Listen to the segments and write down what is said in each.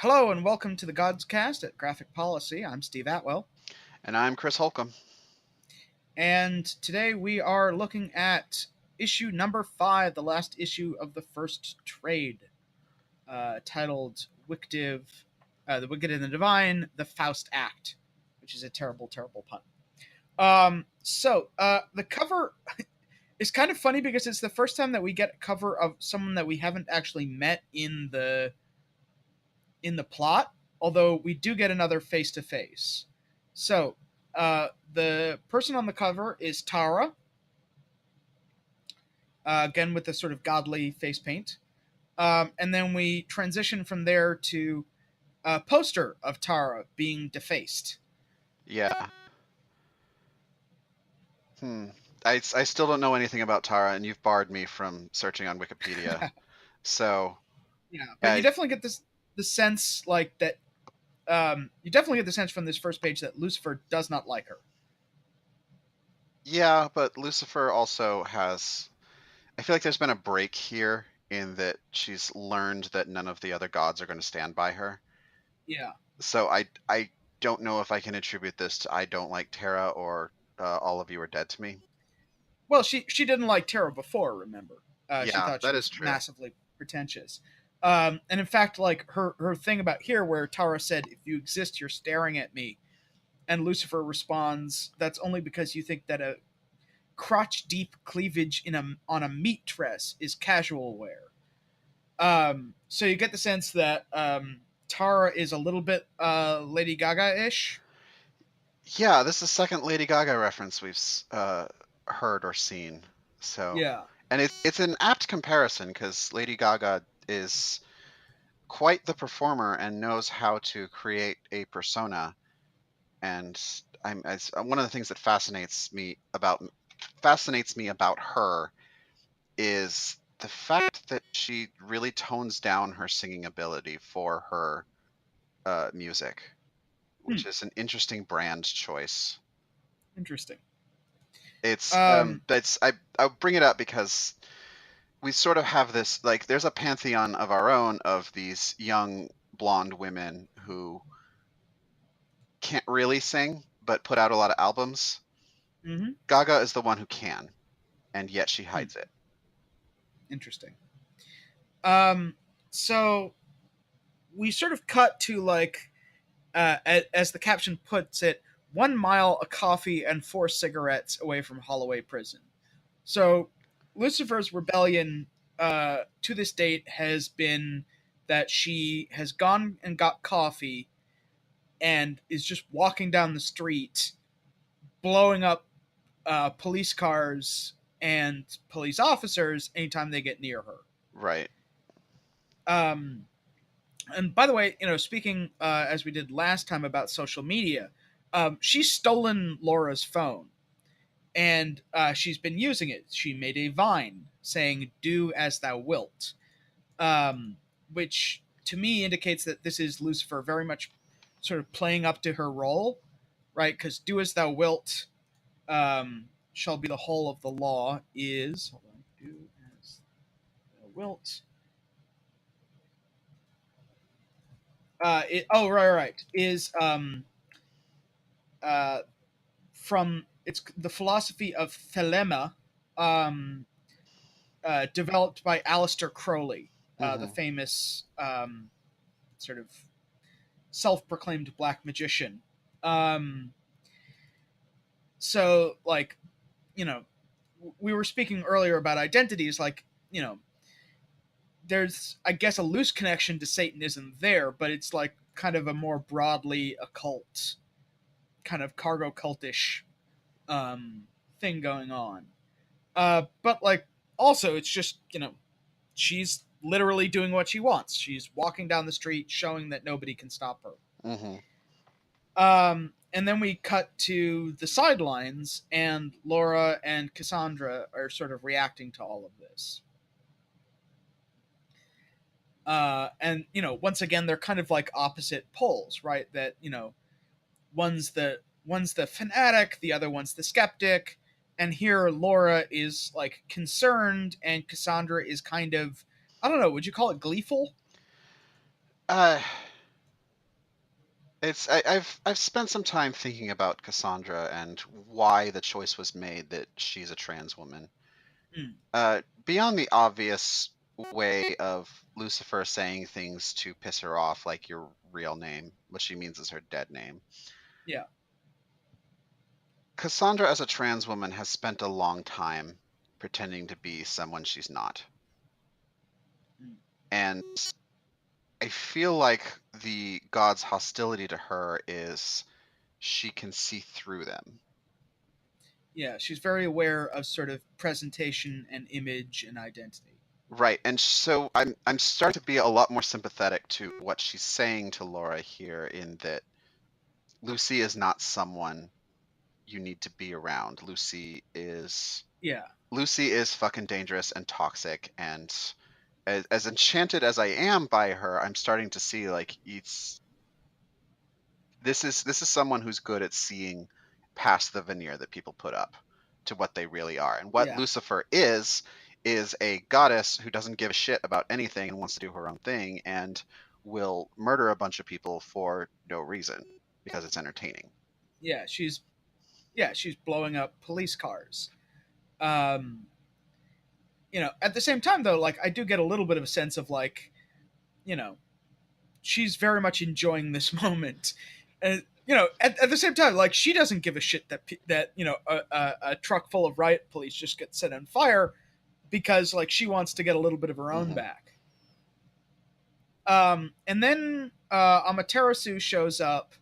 Hello and welcome to the Godscast at Graphic Policy. I'm Steve Attewell, And I'm Chris Holcomb. and today we are looking at issue number 5, the last issue of the first trade, titled The Wicked and the Divine, the Faust Act, which is a terrible, terrible pun. The cover is kind of funny because it's the first time that we get a cover of someone that we haven't actually met in the plot, although we do get another face to face. So, the person on the cover is Tara, again with the sort of godly face paint. And then we transition from there to a poster of Tara being defaced. Yeah. Hmm. I still don't know anything about Tara, and you've barred me from searching on Wikipedia. So, Yeah, but uh, you definitely get the sense like that. You definitely get the sense from this first page that Lucifer does not like her. yeah, but Lucifer also has. I feel like there's been a break here in that she's learned that none of the other gods are going to stand by her. Yeah. So I don't know if I can attribute this to I don't like Tara or all of you are dead to me. Well, she didn't like Tara before. Remember, she Yeah, thought she that is was true. massively pretentious. And in fact, like her thing about here, where Tara said, "If you exist, you're staring at me," and Lucifer responds, "That's only because you think that a crotch deep cleavage on a meat dress is casual wear." So you get the sense that Tara is a little bit Lady Gaga ish. Yeah, this is the second Lady Gaga reference we've heard or seen. So, Yeah. and it's an apt comparison because Lady Gaga is quite the performer and knows how to create a persona. And one of the things that fascinates me about her is the fact that she really tones down her singing ability for her music, Hmm. which is an interesting brand choice. Interesting. It's Um, but I'll bring it up because we sort of have this, like, there's a pantheon of our own of these young blonde women who can't really sing but put out a lot of albums. mhm. Gaga is the one who can, and yet she Hmm. hides it. Interesting. Um, so we sort of cut to like, as the caption puts it, 1 mile of coffee and 4 cigarettes away from Holloway Prison. So Lucifer's rebellion to this date has been that she has gone and got coffee and is just walking down the street, blowing up police cars and police officers anytime they get near her. Right. Um, and by the way, speaking as we did last time about social media, she's stolen Laura's phone and she's been using it. She made a vine saying, "Do as thou wilt," which to me indicates that this is Lucifer very much sort of playing up to her role, right? Because "do as thou wilt" shall be the whole of the law is, hold on, "do as thou wilt." Right, is uh, from it's the philosophy of Thelema, um, developed by Aleister Crowley, the Hmm. famous sort of self-proclaimed black magician. Um, so, like, you know, we were speaking earlier about identities. Like, there's, I guess, a loose connection to Satanism there, but it's like kind of a more broadly occult, kind of cargo cultish um, thing going on. But like, also, it's just she's literally doing what she wants. She's walking down the street, showing that nobody can stop her. Hmm. And then we cut to the sidelines, and Laura and Cassandra are sort of reacting to all of this. And once again, they're kind of like opposite poles, right? That one's the fanatic, the other one's the skeptic, and here Laura is like concerned, and Cassandra is kind of, I don't know, would you call it gleeful? Uh, I've spent some time thinking about Cassandra and why the choice was made that she's a trans woman. Beyond the obvious way of Lucifer saying things to piss her off, like your real name, what she means is her dead name. Yeah. Cassandra, as a trans woman, has spent a long time pretending to be someone she's not. Mm. And I feel like the god's hostility to her is she can see through them. Yeah, she's very aware of sort of presentation and image and identity. Right, and so I'm starting to be a lot more sympathetic to what she's saying to Laura here, in that Lucy is not someone you need to be around. Lucy is fucking dangerous and toxic, and as enchanted as I am by her, I'm starting to see like this is someone who's good at seeing past the veneer that people put up to what they really are. And what Lucifer is a goddess who doesn't give a shit about anything and wants to do her own thing and will murder a bunch of people for no reason because it's entertaining. Yeah, she's blowing up police cars. Um, at the same time though, like I do get a little bit of a sense of like, she's very much enjoying this moment. And at the same time, like she doesn't give a shit that a truck full of riot police just gets set on fire because like she wants to get a little bit of her own back. And then Amaterasu shows up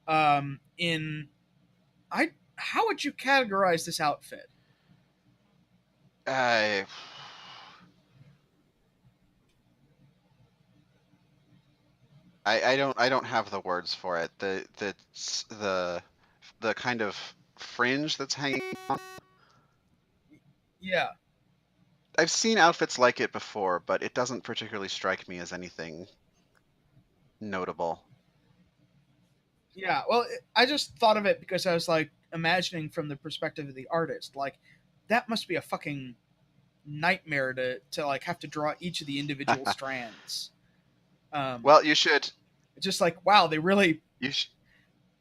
in how would you categorize this outfit? I don't have the words for it. The kind of fringe that's hanging on. Yeah. I've seen outfits like it before, but it doesn't particularly strike me as anything notable. Yeah, well, I just thought of it because I was like imagining from the perspective of the artist, like that must be a fucking nightmare to like have to draw each of the individual strands. Well, you should just like wow, they really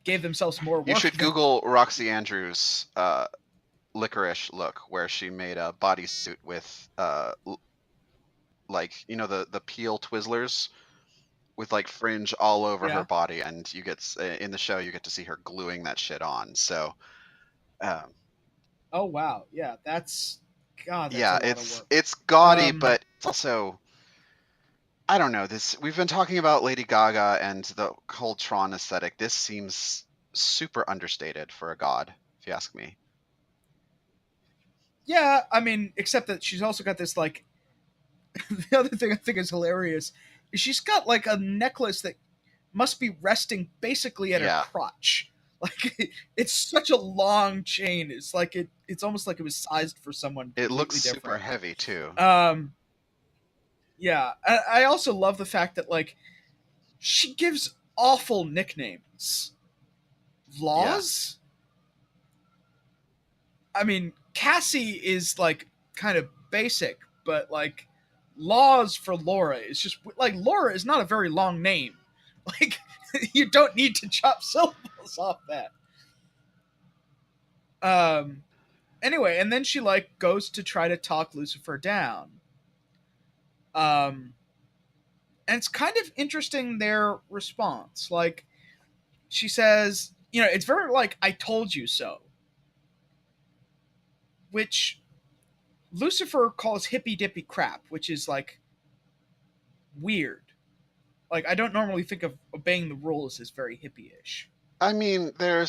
gave themselves more work. You should Google Roxy Andrews' licorice look, where she made a bodysuit with like the peel Twizzlers with like fringe all over her body, and you get in the show you get to see her gluing that shit on. So oh wow, yeah, that's God. That's yeah, a lot of work. It's gaudy, but it's also, I don't know. We've been talking about Lady Gaga and the whole Tron aesthetic. This seems super understated for a god, if you ask me. Yeah, I mean, except that she's also got this like. The other thing I think is hilarious is she's got like a necklace that must be resting basically at her crotch. Like it's such a long chain. It's like it's almost like it was sized for someone. It looks different. super heavy too. Yeah. I also love the fact that like she gives awful nicknames. Laws? Yeah. I mean, Cassie is like kind of basic, but like Laws for Laura is just like Laura is not a very long name. Like you don't need to chop syllables off that. Anyway, and then she like goes to try to talk Lucifer down. And it's kind of interesting their response. Like she says, it's very like I told you so. Which Lucifer calls hippy dippy crap, which is like weird. Like I don't normally think of obeying the rules as very hippie-ish. I mean, I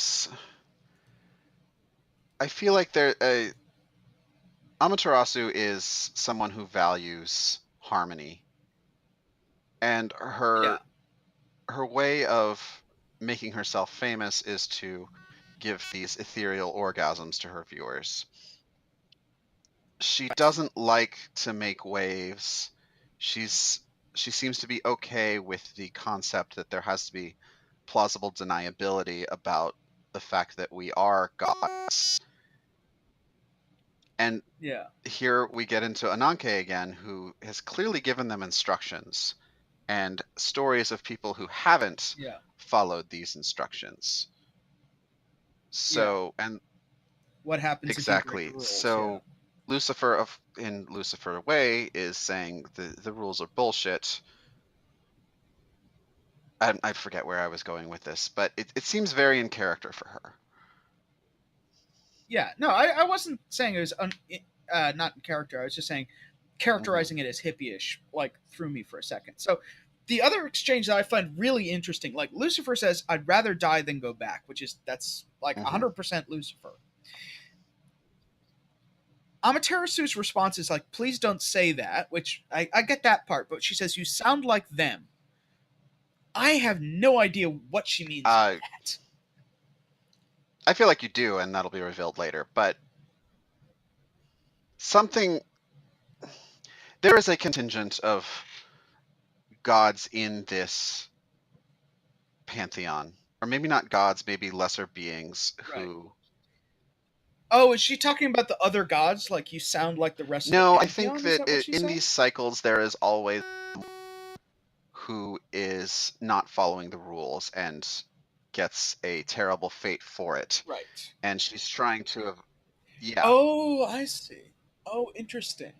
feel like Amaterasu is someone who values harmony, and her way of making herself famous is to give these ethereal orgasms to her viewers. She doesn't like to make waves. She seems to be okay with the concept that there has to be plausible deniability about the fact that we are gods. And here we get into Ananke again, who has clearly given them instructions and stories of people who haven't Yeah. followed these instructions. So, and What happens if you break the exactly. rules? So Lucifer in Lucifer Way is saying the rules are bullshit. I forget where I was going with this, but it seems very in character for her. Yeah. No, I wasn't saying it was not in character. I was just saying characterizing it as hippie-ish, like, threw me for a second. So the other exchange that I find really interesting, like Lucifer says, "I'd rather die than go back," that's like 100% Lucifer. Amaterasu's response is like, "Please don't say that," which I get that part, but she says, "You sound like them." I have no idea what she means by that. I feel like you do, and that'll be revealed later, but there is a contingent of gods in this pantheon, or maybe not gods, maybe lesser beings who... Right. Oh, is she talking about the other gods? Like, you sound like the rest of the No, I pantheon? think Is that that what she's in saying? these cycles there is always who is not following the rules and gets a terrible fate for it. Right. And she's trying to... Yeah. Oh, I see. Oh, interesting.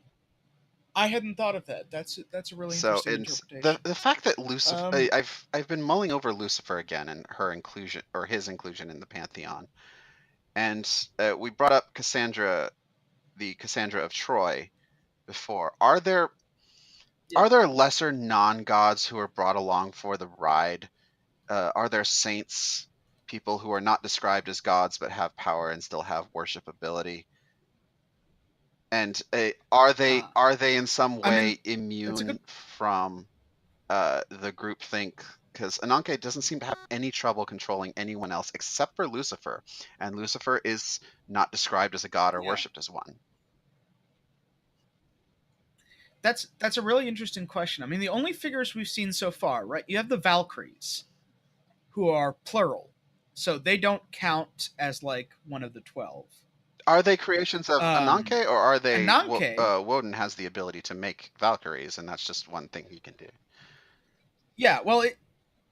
I hadn't thought of that. That's a really So interesting it's interpretation. the fact that Lucifer... Um, I've been mulling over Lucifer again and her inclusion, or his inclusion in the pantheon. And we brought up Cassandra, the Cassandra of Troy before. Are there lesser non-gods who are brought along for the ride? Are there saints, people who are not described as gods but have power and still have worship ability? And are they in some I mean, way that's a good. immune from the groupthink? Because Ananke doesn't seem to have any trouble controlling anyone else except for Lucifer, and Lucifer is not described as a god or Yeah, worshipped as one. that's a really interesting question. I mean, the only figures we've seen so far, right? You have the Valkyries, who are plural, so they don't count as like one of the 12. Are they creations of Ananke, or are they Ananke, Woden has the ability to make Valkyries, and that's just one thing he can do? yeah. Well,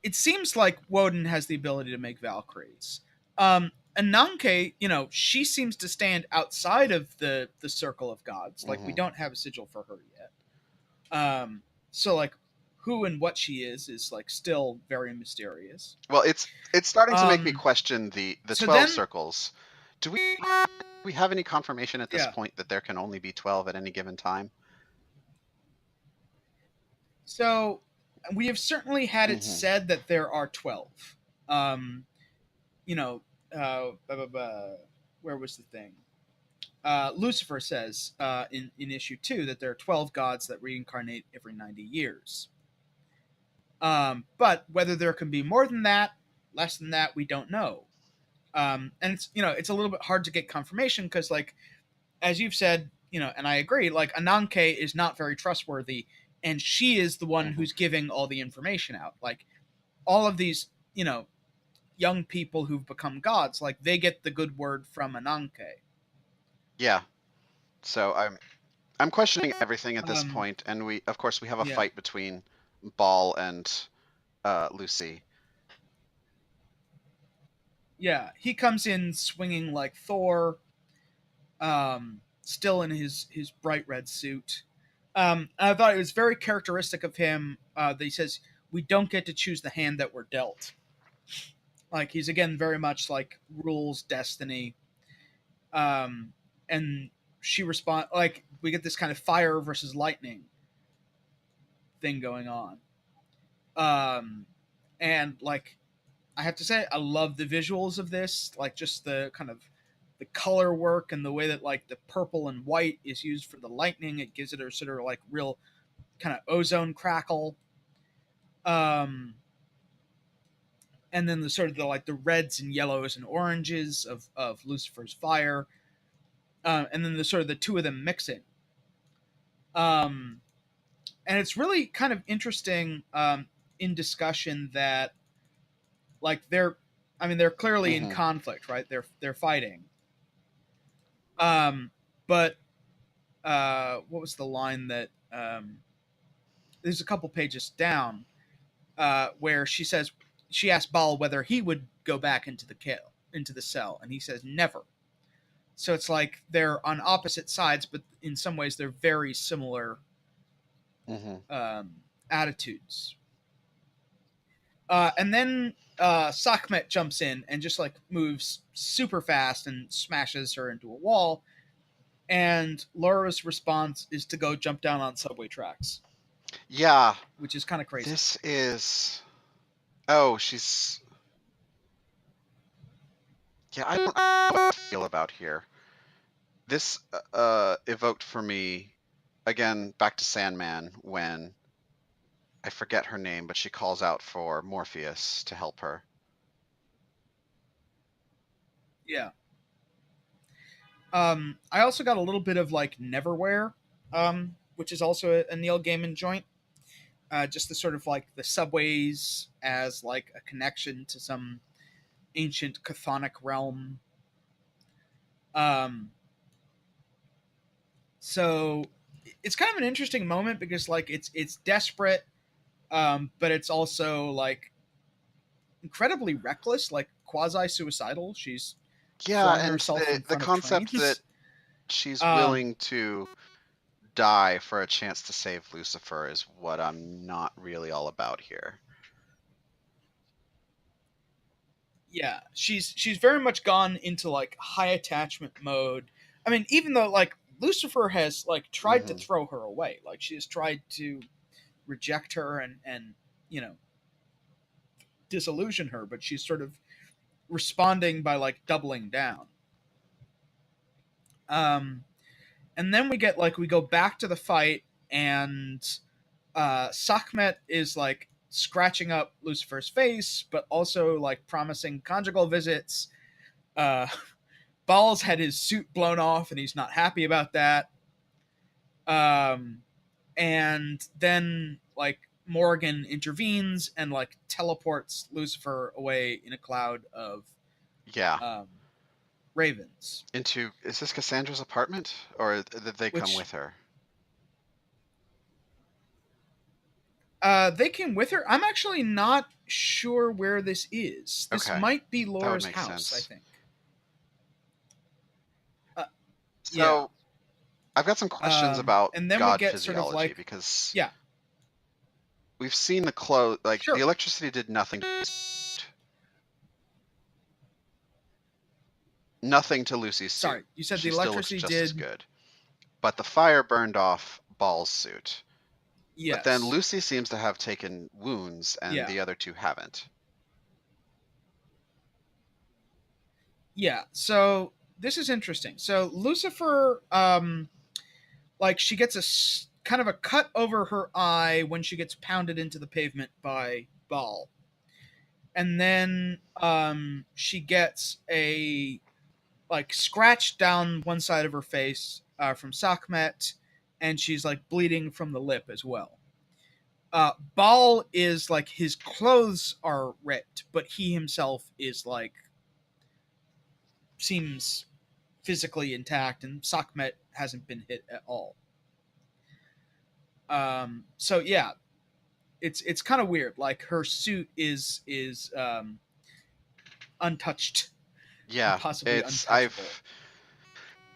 it seems like Woden has the ability to make Valkyries. Ananke, she seems to stand outside of the circle of gods. Like, we don't have a sigil for her yet. So like, who and what she is like still very mysterious. Well, it's starting to make me question the So 12 then, circles. Do we have any confirmation at this yeah. point that there can only be 12 at any given time? So we have certainly had it said that there are 12. You know, where was the thing? Lucifer says in issue 2 that there are 12 gods that reincarnate every 90 years. But whether there can be more than that, less than that, we don't know. And it's a little bit hard to get confirmation because, like, as you've said, and I agree, like, Ananke is not very trustworthy, and she is the one who's giving all the information out. Like, all of these, young people who've become gods, like, they get the good word from Ananke. Yeah. So I'm questioning everything at this point, and we have a fight between Ball and Lucy. Yeah, he comes in swinging like Thor, still in his bright red suit. I thought it was very characteristic of him that he says, "We don't get to choose the hand that we're dealt." Like, he's again very much like rules destiny. And she respond like, we get this kind of fire versus lightning thing going on. And like, I have to say, I love the visuals of this, like just the kind of the color work and the way that like the purple and white is used for the lightning. It gives it a sort of like real kind of ozone crackle. And then the sort of the like the reds and yellows and oranges of Lucifer's fire. And then the sort of the two of them mixing. And it's really kind of interesting in discussion that, like, they're clearly in conflict, right? They're fighting. But what was the line that there's a couple pages down where she asked Ball whether he would go back into the cell, and he says never. So it's like they're on opposite sides, but in some ways they're very similar attitudes. And then Sekhmet jumps in and just like moves super fast and smashes her into a wall. And Laura's response is to go jump down on subway tracks. Yeah. Which is kind of crazy. This is... Oh, she's... Yeah, I don't know what to feel about here. This evoked for me, again, back to Sandman, when I forget her name, but she calls out for Morpheus to help her. Yeah. I also got a little bit of like Neverwhere, which is also a Neil Gaiman joint. Just the sort of like the subways as like a connection to some ancient chthonic realm. So it's kind of an interesting moment because like it's desperate, but it's also like incredibly reckless, like quasi suicidal. She's throwing and herself in the front concept of trains. that she's willing to die for a chance to save Lucifer is what I'm not really all about here. Yeah, she's very much gone into like high attachment mode. I mean, even though like Lucifer has like tried to throw her away, like she has tried to reject her and you know disillusion her, but she's sort of responding by like doubling down. And then we go back to the fight, and Sekhmet is like scratching up Lucifer's face, but also like promising conjugal visits. Ball's had his suit blown off, and he's not happy about that. And then like Morgan intervenes and like teleports Lucifer away in a cloud of ravens. Is this Cassandra's apartment, or did they come with her? They came with her. I'm actually not sure where this is. This might be Laura's house, I think. So, I've got some questions about and then God we get physiology, sort of like, because yeah, we've seen the clothes, like sure. the electricity did nothing to Lucy's suit. Sorry, you said she the electricity still looks did just as good, but the fire burned off Ball's suit. Yes. But then Lucy seems to have taken wounds, and the other two haven't. Yeah, so this is interesting. So Lucifer, like she gets a kind of a cut over her eye when she gets pounded into the pavement by Ball, and then she gets a like scratch down one side of her face from Sekhmet, and she's like bleeding from the lip as well. Ball is like his clothes are ripped, but he himself is like seems physically intact, and Sekhmet hasn't been hit at all. So yeah, it's kind of weird. Like her suit is untouched. Yeah, possibly it's untouchable.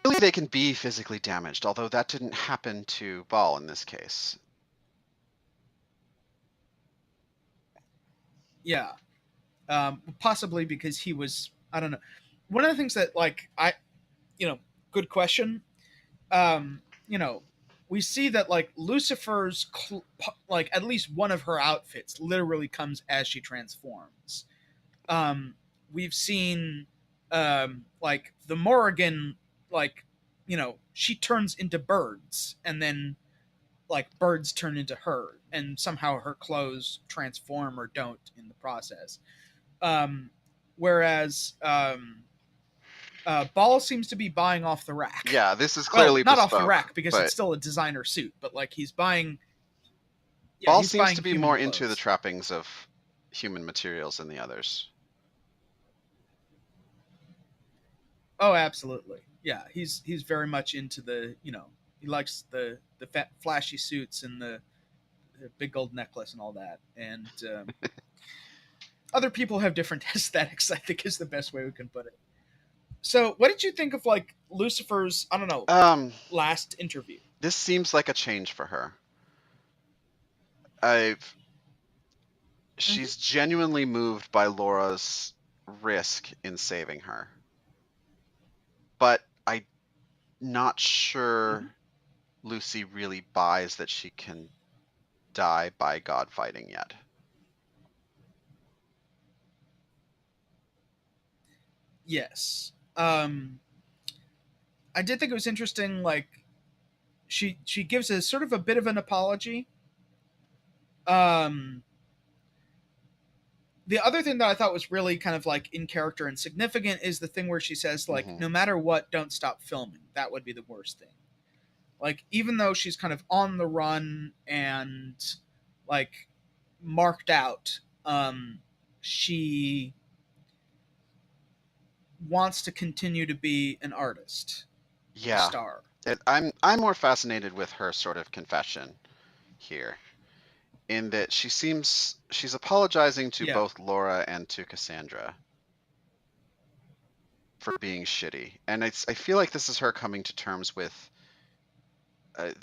Really, they can be physically damaged, although that didn't happen to Ball in this case. Yeah, possibly because he was. I don't know. One of the things that like good question. We see that like Lucifer's like at least one of her outfits literally comes as she transforms. We've seen like the Morrigan, like she turns into birds, and then like birds turn into her, and somehow her clothes transform or don't in the process. Whereas Ball seems to be buying off the rack. Yeah, this is clearly not bespoke, off the rack because it's still a designer suit, but like he's buying. Yeah, Ball seems to be more clothes. into the trappings of human materials than the others. Oh, absolutely. Yeah, he's very much into the he likes the flashy suits and the big gold necklace and all that. And other people have different aesthetics, I think is the best way we can put it. So, what did you think of like Lucifer's, I don't know, last interview? This seems like a change for her. I've she's genuinely moved by Laura's risk in saving her. But I'm not sure Lucy really buys that she can die by God fighting yet. Yes. I did think it was interesting, like she gives a sort of a bit of an apology. Um the other thing that I thought was really kind of like in character and significant is the thing where she says like no matter what, don't stop filming. That would be the worst thing. Like even though she's kind of on the run and like marked out, she wants to continue to be an artist, a star. I'm more fascinated with her sort of confession here, in that she's apologizing to both Laura and to Cassandra for being shitty, and I feel like this is her coming to terms with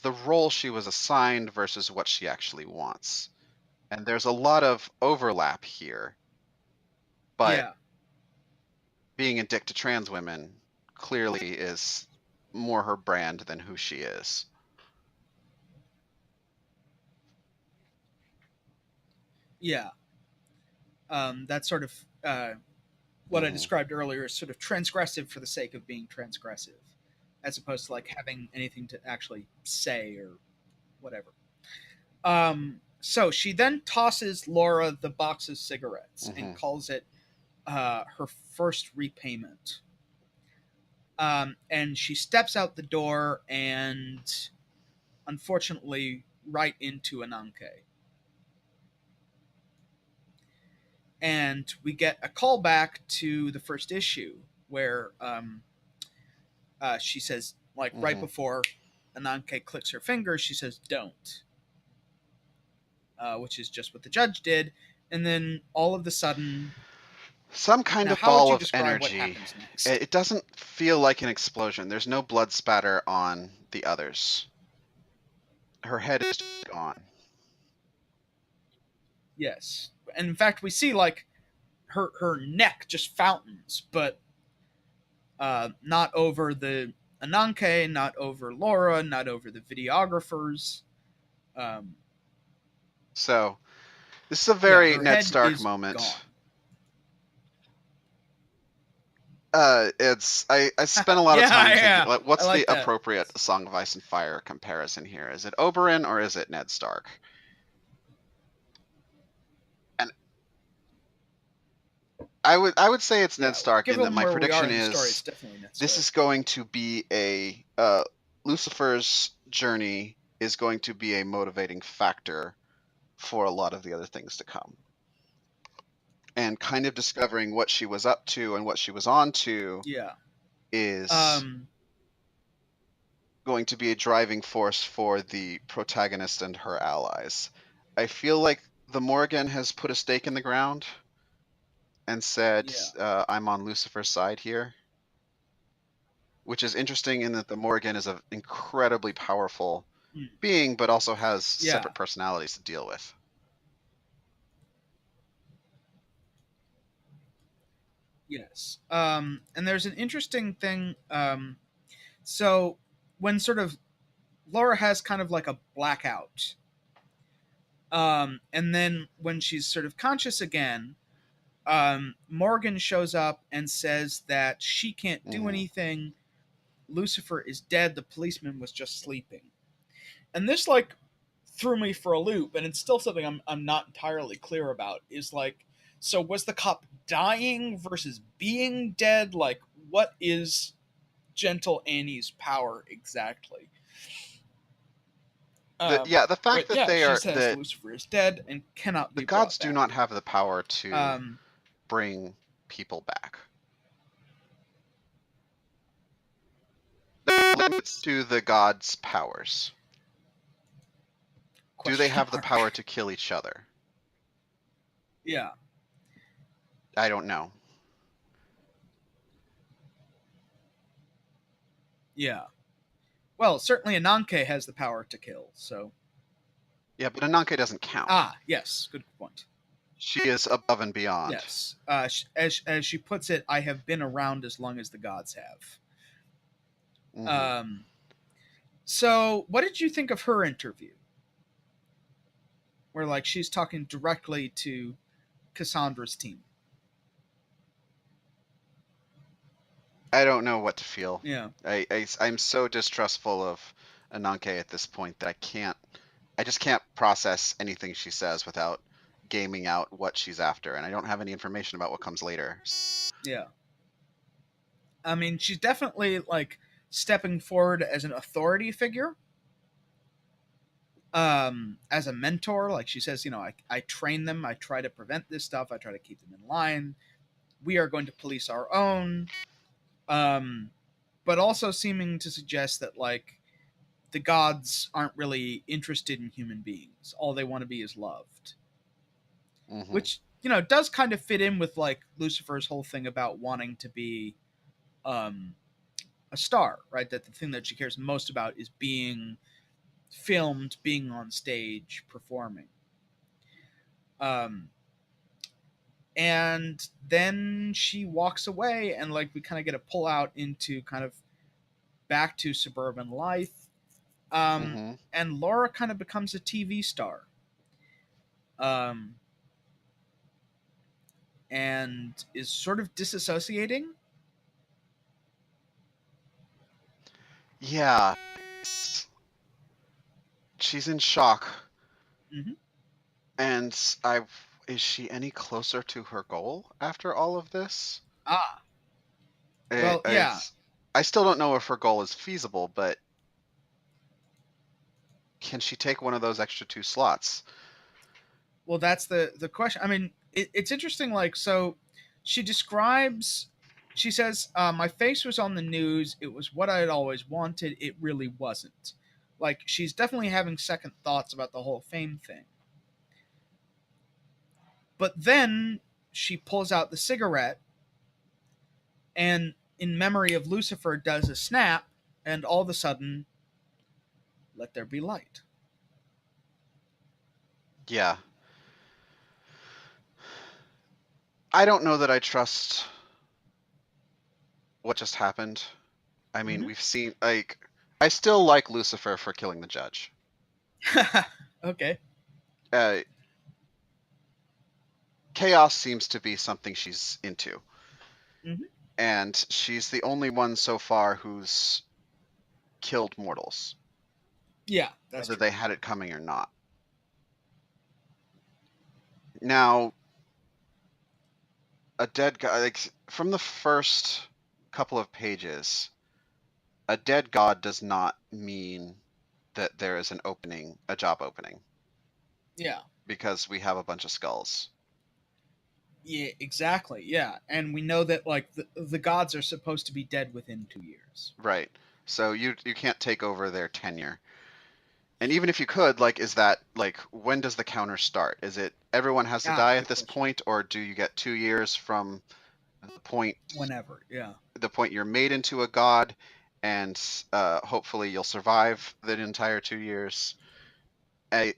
the role she was assigned versus what she actually wants, and there's a lot of overlap here. But being a dick to trans women clearly is more her brand than who she is. Yeah. That's sort of what I described earlier is sort of transgressive for the sake of being transgressive, as opposed to like having anything to actually say or whatever. So she then tosses Laura the box of cigarettes and calls it her first repayment. And she steps out the door and unfortunately right into Ananke. And we get a callback to the first issue where she says, like right before Ananke clicks her finger, she says, "Don't," which is just what the judge did. And then all of a sudden, some kind of ball of energy. It doesn't feel like an explosion. There's no blood spatter on the others. Her head is gone. Yes. And in fact, we see like her neck just fountains, but not over the Ananke, not over Laura, not over the videographers. So this is a very Ned Stark moment. It's I spent a lot of time thinking, like, what's the appropriate Song of Ice and Fire comparison here? Is it Oberyn or is it Ned Stark? And I would say it's Ned Stark, in that my prediction is this is going to be a Lucifer's journey is going to be a motivating factor for a lot of the other things to come. And kind of discovering what she was up to and what she was on to is going to be a driving force for the protagonist and her allies. I feel like the Morrigan has put a stake in the ground and said, I'm on Lucifer's side here. Which is interesting in that the Morrigan is an incredibly powerful being, but also has separate personalities to deal with. Yes. And there's an interesting thing. So when sort of Laura has kind of like a blackout, and then when she's sort of conscious again, Morgan shows up and says that she can't do anything. Lucifer is dead. The policeman was just sleeping. And this like threw me for a loop, and it's still something I'm not entirely clear about. Is like, so was the cop dying versus being dead? Like, what is Gentle Annie's power exactly? The fact that they are that Lucifer is dead and cannot be. The gods do not have the power to bring people back. Limits to the gods' powers. Do they Question have the mark. power to kill each other? Yeah. I don't know. Yeah. Well, certainly Ananke has the power to kill, so. Yeah, but Ananke doesn't count. Ah, yes, good point. She is above and beyond. Yes. As she puts it, I have been around as long as the gods have. Mhm. So, what did you think of her interview? Where, like, she's talking directly to Cassandra's team. I don't know what to feel. Yeah. I'm so distrustful of Ananke at this point that I just can't process anything she says without gaming out what she's after, and I don't have any information about what comes later. Yeah. I mean, she's definitely, like, stepping forward as an authority figure. As a mentor, like she says, I train them, I try to prevent this stuff, I try to keep them in line. We are going to police our own. But also seeming to suggest that, like, the gods aren't really interested in human beings. All they want to be is loved. Mm-hmm. Which, does kind of fit in with, like, Lucifer's whole thing about wanting to be a star, right? That the thing that she cares most about is being filmed, being on stage, performing. And then she walks away, and, like, we kind of get a pull out into kind of back to suburban life. And Laura kind of becomes a TV star. And is sort of disassociating. Yeah. She's in shock. Mm-hmm. And is she any closer to her goal after all of this? Ah. Well, yeah. I still don't know if her goal is feasible, but can she take one of those extra 2 slots? Well, that's the question. I mean, it's interesting. Like, so she says, my face was on the news. It was what I had always wanted. It really wasn't. Like, she's definitely having second thoughts about the whole fame thing. But then she pulls out the cigarette and, in memory of Lucifer, does a snap, and all of a sudden, let there be light. Yeah. I don't know that I trust what just happened. I mean, we've seen, like, I still like Lucifer for killing the judge. Okay. Chaos seems to be something she's into. Mm-hmm. And she's the only one so far who's killed mortals. Yeah, that's whether true. they had it coming or not. Now, a dead god, like, from the first couple of pages, a dead god does not mean that there is a job opening. Yeah. Because we have a bunch of skulls. Yeah, exactly. Yeah, and we know that, like, the gods are supposed to be dead within 2 years. Right. So you can't take over their tenure. And even if you could, like, is that, like, when does the counter start? Is it everyone has to die at this point, or do you get 2 years from the point whenever? Yeah. The point you're made into a god, and hopefully you'll survive the entire 2 years. I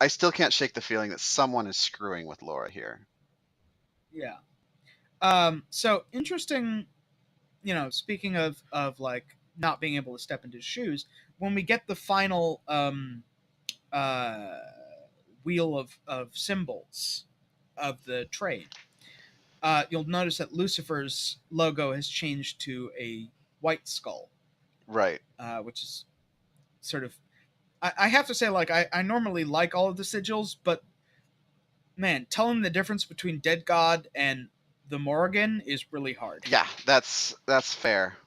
still can't shake the feeling that someone is screwing with Laura here. Yeah. So interesting, speaking of like not being able to step into his shoes, when we get the final wheel of symbols of the trade, you'll notice that Lucifer's logo has changed to a white skull. Right. Which is sort of, I have to say, like, I normally like all of the sigils, but man, telling the difference between Dead God and the Morrigan is really hard. Yeah, that's fair.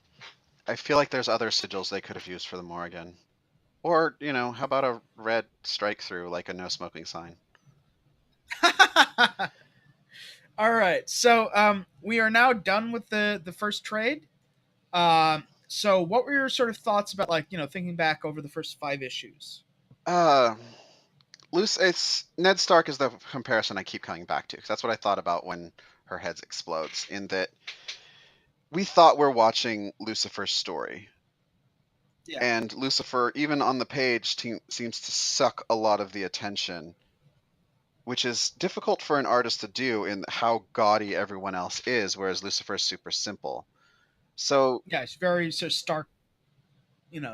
I feel like there's other sigils they could have used for the Morrigan. Or, how about a red strike through, like a no smoking sign? All right, so we are now done with the first trade. So what were your sort of thoughts about, like, thinking back over the first 5 issues? Ned Stark is the comparison I keep coming back to, because that's what I thought about when her head explodes, in that we thought we're watching Lucifer's story. Yeah. And Lucifer, even on the page, seems to suck a lot of the attention, which is difficult for an artist to do in how gaudy everyone else is, whereas Lucifer is super simple. So, Yeah, it's very so stark,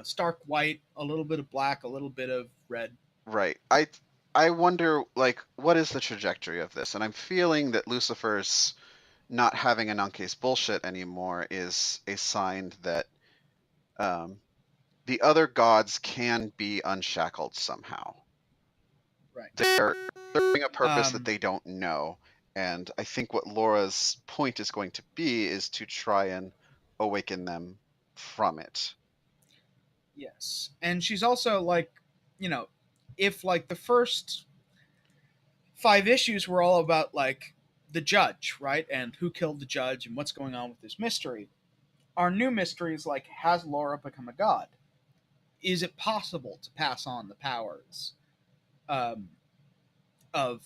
stark white, a little bit of black, a little bit of red. right. I wonder, like, what is the trajectory of this? And I'm feeling that Lucifer's not having Ananke's bullshit anymore is a sign that um, the other gods can be unshackled somehow. Right. They're serving a purpose that Um, they don't know. And I think what Laura's point is going to be is to try and awaken them from it. yes. And she's also like, you know, if like the first 5 issues were all about like the judge, right? And who killed the judge and what's going on with this mystery. Our new mystery is like, has Laura become a god? Is it possible to pass on the powers um, of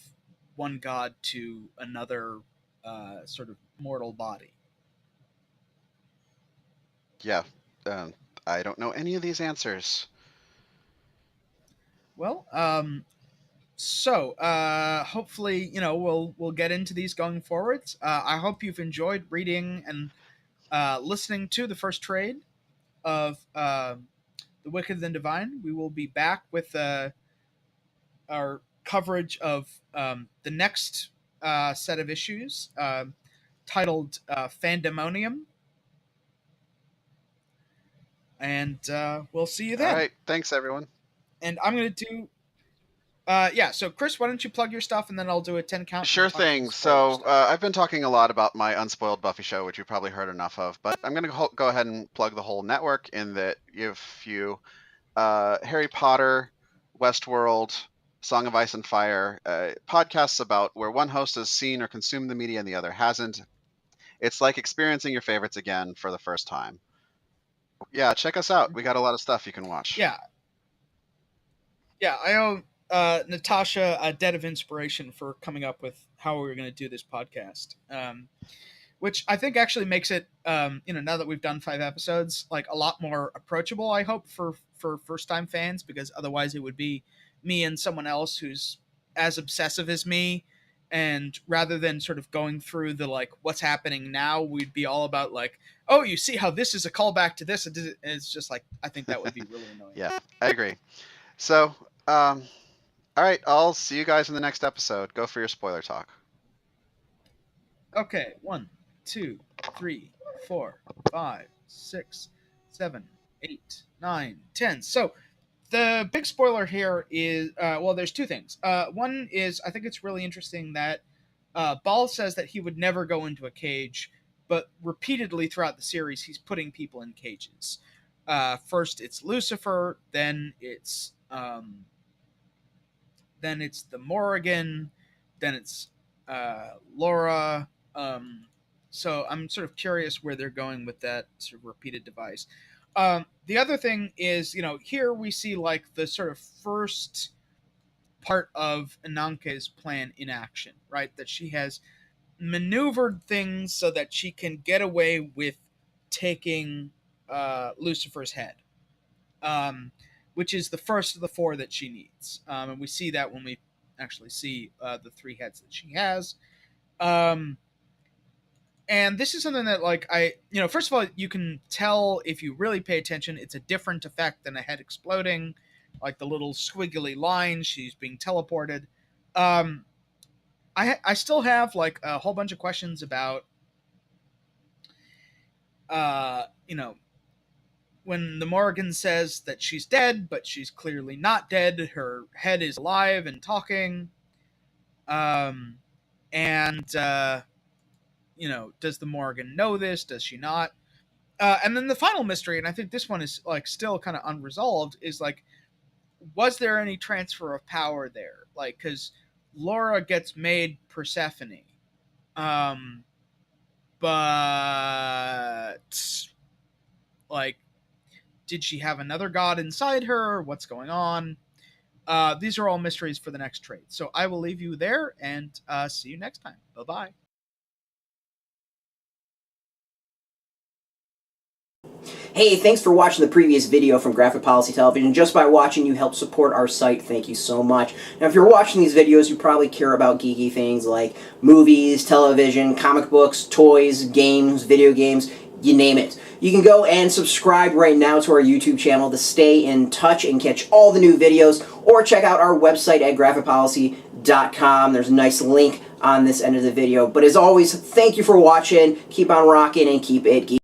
one god to another sort of mortal body? Yeah. Um, I don't know any of these answers. Well, so hopefully, we'll get into these going forwards. I hope you've enjoyed reading and listening to the first trade of The Wicked and Divine. We will be back with our coverage of the next set of issues titled Fandemonium. And we'll see you All then. right. Thanks, everyone. And I'm going to do. So Chris, why don't you plug your stuff and then I'll do a 10 count and Sure talk some thing. spoiler So stuff. I've been talking a lot about my Unspoiled Buffy show, which you've probably heard enough of, but I'm going to go ahead and plug the whole network in that if you Harry Potter, Westworld, Song of Ice and Fire, podcasts about where one host has seen or consumed the media and the other hasn't. It's like experiencing your favorites again for the first time. Yeah, check us out. We got a lot of stuff you can watch. Yeah, yeah. I owe Natasha a debt of inspiration for coming up with how we were going to do this podcast. Which I think actually makes it, now that we've done 5 episodes, like a lot more approachable. I hope for first time fans, because otherwise it would be me and someone else who's as obsessive as me, and rather than sort of going through the like what's happening now, we'd be all about like, oh, you see how this is a callback to this, and it's just like I think that would be really annoying. Yeah, I agree. So, all right, I'll see you guys in the next episode. Go for your spoiler talk. Okay, 1, 2, 3, 4, 5, 6, 7, 8, 9, 10. So the big spoiler here is there's two things. One is I think it's really interesting that Ball says that he would never go into a cage, but repeatedly throughout the series he's putting people in cages. First it's Lucifer, then it's the Morrigan, then it's Laura. So I'm sort of curious where they're going with that sort of repeated device. The other thing is, here we see like the sort of first part of Ananke's plan in action, right? That she has maneuvered things so that she can get away with taking Lucifer's head. Which is the first of the 4 that she needs. And we see that when we actually see the 3 heads that she has. And this is something that, like, first of all, you can tell if you really pay attention, it's a different effect than a head exploding, like the little squiggly line, she's being teleported. I still have, like, a whole bunch of questions about, uh, you know, when the Morrigan says that she's dead, but she's clearly not dead. Her head is alive and talking. Um, and does the Morrigan know this? Does she not? And then the final mystery, and I think this one is like still kind of unresolved, is like, was there any transfer of power there? Like, because Laura gets made Persephone, um, but like, did she have another god inside her? What's going on? these are all mysteries for the next trade. So I will leave you there, and see you next time. Bye-bye. Hey, thanks for watching the previous video from Graphic Policy Television. Just by watching, you help support our site. Thank you so much. Now, if you're watching these videos, you probably care about geeky things like movies, television, comic books, toys, games, video games, you name it. You can go and subscribe right now to our YouTube channel to stay in touch and catch all the new videos, or check out our website at graphicpolicy.com. There's a nice link on this end of the video. But as always, thank you for watching. Keep on rocking and keep it geeky.